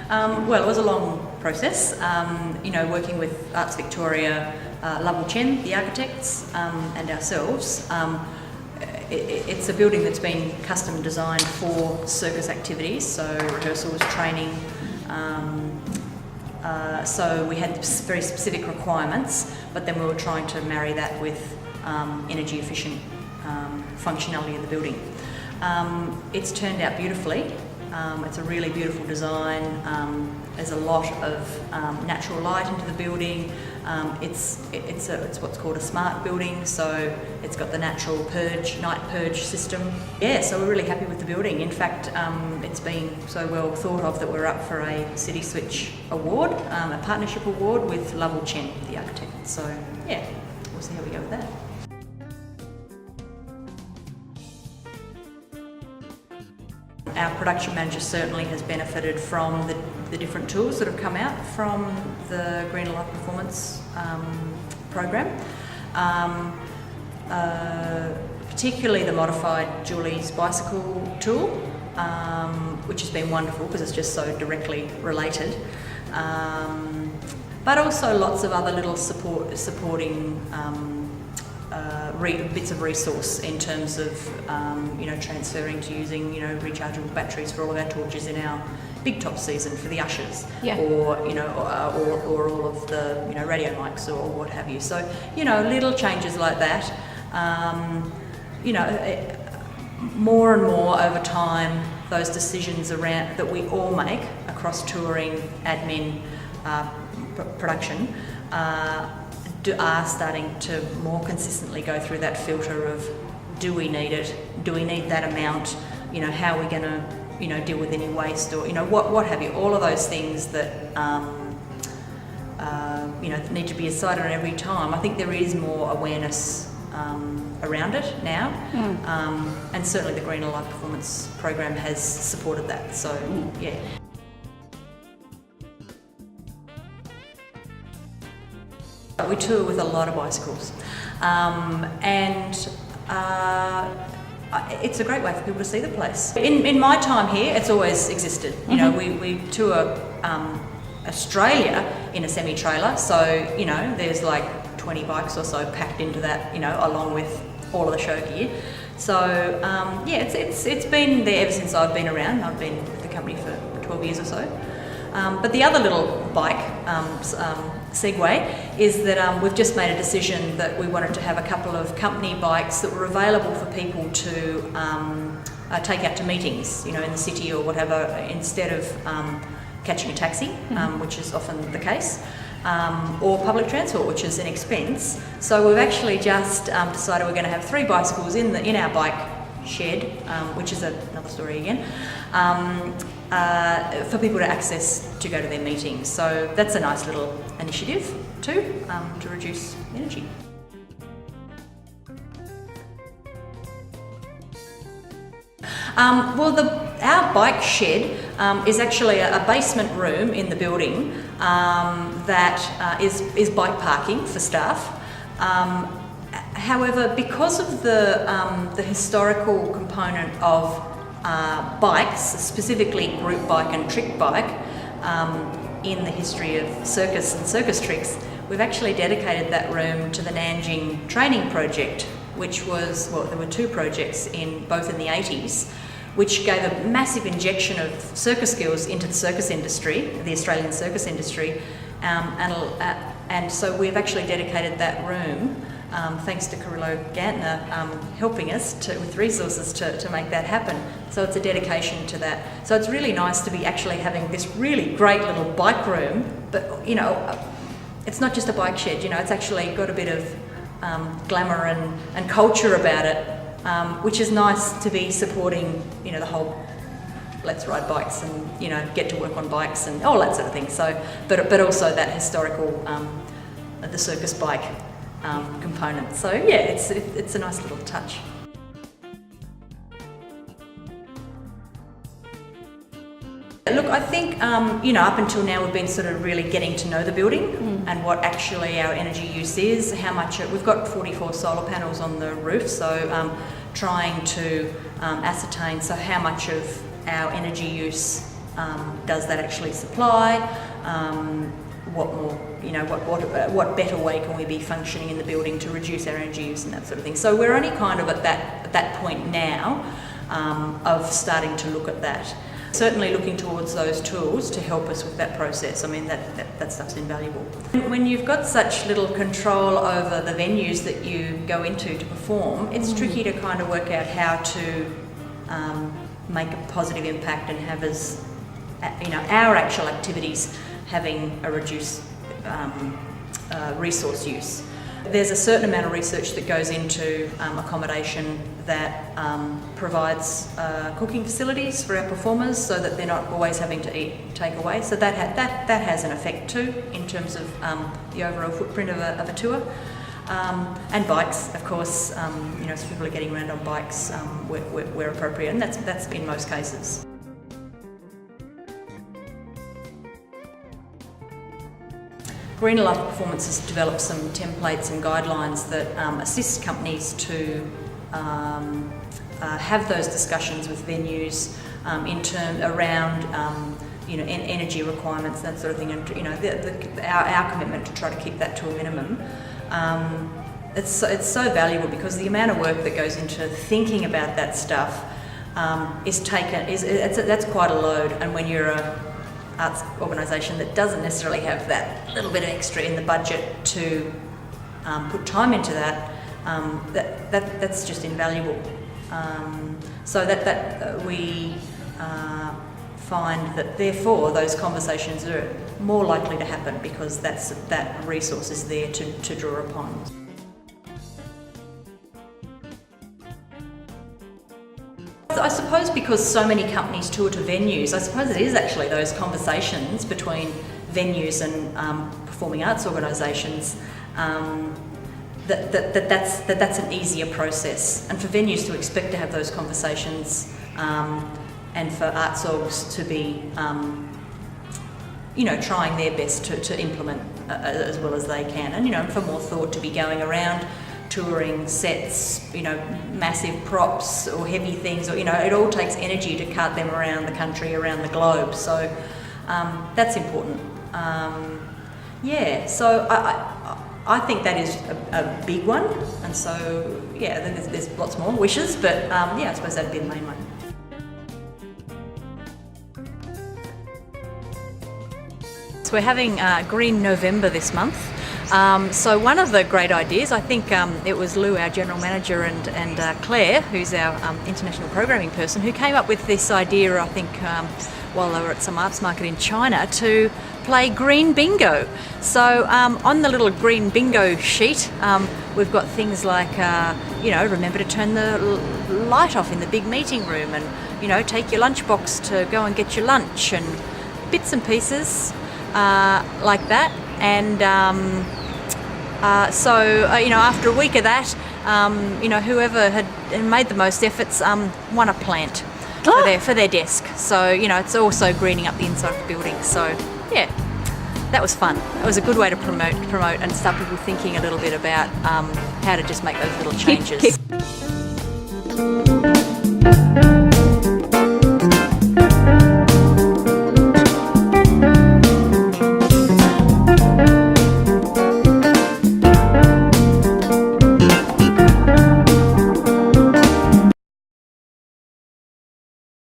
Well, it was a long process, working with Arts Victoria, Lovell Chen, the architects, and ourselves. It's a building that's been custom designed for circus activities, so rehearsals, training. So we had very specific requirements, but then we were trying to marry that with energy efficient functionality of the building. It's turned out beautifully. It's a really beautiful design. There's a lot of natural light into the building. It's what's called a smart building, so it's got the natural night purge system. Yeah, so we're really happy with the building. In fact, it's been so well thought of that we're up for a City Switch award, a partnership award with Lovell Chen, the architect. So yeah, we'll see how we go with that. Our production manager certainly has benefited from the different tools that have come out from the Greener Life Performance program, particularly the modified Julie's bicycle tool, which has been wonderful because it's just so directly related, but also lots of other little supporting bits of resource in terms of transferring to using rechargeable batteries for all of our torches in our big top season for the ushers, yeah. or all of the radio mics or what have you. So little changes like that. More and more over time, those decisions around that we all make across touring, admin, production. Are starting to more consistently go through that filter of, do we need it? Do we need that amount? How are we going to, deal with any waste or, what have you? All of those things that, need to be decided on every time. I think there is more awareness around it now, and certainly the Greener Life Performance program has supported that. So, yeah. We tour with a lot of bicycles, and it's a great way for people to see the place. In my time here, it's always existed. We tour Australia in a semi-trailer, so there's like 20 bikes or so packed into that, along with all of the show gear. So it's been there ever since I've been around. I've been with the company for 12 years or so. But the other little bike segue is that we've just made a decision that we wanted to have a couple of company bikes that were available for people to take out to meetings, in the city or whatever, instead of catching a taxi, which is often the case, or public transport, which is an expense. So we've actually just decided we're going to have 3 bicycles in our bike shed, which is another story again. For people to access to go to their meetings. So that's a nice little initiative too, to reduce energy. Our bike shed is actually a basement room in the building that is bike parking for staff. However, because of the historical component of bikes, specifically group bike and trick bike, in the history of circus and circus tricks, we've actually dedicated that room to the Nanjing training project, which was, there were 2 projects both in the 80s, which gave a massive injection of circus skills into the circus industry, the Australian circus industry, and so we've actually dedicated that room, thanks to Carrillo Gantner helping us with resources to make that happen. So it's a dedication to that. So it's really nice to be actually having this really great little bike room, but it's not just a bike shed, it's actually got a bit of glamour and culture about it, which is nice to be supporting, the whole let's ride bikes and, get to work on bikes and all that sort of thing. So, but also that historical, the circus bike component. So yeah, it's a nice little touch. Look, I think, up until now we've been sort of really getting to know the building and what actually our energy use is, how much we've got 44 solar panels on the roof, so trying to ascertain how much of our energy use does that actually supply? What more, what better way can we be functioning in the building to reduce our energy use and that sort of thing? So we're only kind of at that point now of starting to look at that. Certainly looking towards those tools to help us with that process. I mean, that stuff's invaluable. When you've got such little control over the venues that you go into to perform, it's tricky to kind of work out how to make a positive impact and have our actual activities having a reduced resource use. There's a certain amount of research that goes into accommodation that provides cooking facilities for our performers so that they're not always having to eat takeaway. So that has an effect too in terms of the overall footprint of a tour. And bikes, of course, so people are getting around on bikes where appropriate, and that's in most cases. Greener Life Performance has developed some templates and guidelines that assist companies to have those discussions with venues around energy requirements, that sort of thing, and our commitment to try to keep that to a minimum. It's so valuable because the amount of work that goes into thinking about that stuff that's quite a load, and when you're a arts organisation that doesn't necessarily have that little bit of extra in the budget to put time into that's just invaluable. So that we find that therefore those conversations are more likely to happen because that resource is there to draw upon. I suppose because so many companies tour to venues, I suppose it is actually those conversations between venues and performing arts organisations that's an easier process. And for venues to expect to have those conversations and for arts orgs to be trying their best to implement as well as they can, and for more thought to be going around touring sets, massive props or heavy things, or it all takes energy to cart them around the country, around the globe. So that's important. So I think that is a big one, and so then there's lots more wishes, but I suppose that'd be the main one. So we're having Green November this month. So one of the great ideas, I think it was Lou, our General Manager, and Claire, who's our international programming person, who came up with this idea, I think, while they were at some arts market in China, to play green bingo. So on the little green bingo sheet, we've got things like, remember to turn the light off in the big meeting room, and, take your lunchbox to go and get your lunch, and bits and pieces like that. And after a week of that, whoever had made the most efforts won a plant for their desk. So it's also greening up the inside of the building. So that was fun. It was a good way to promote and start people thinking a little bit about how to just make those little changes.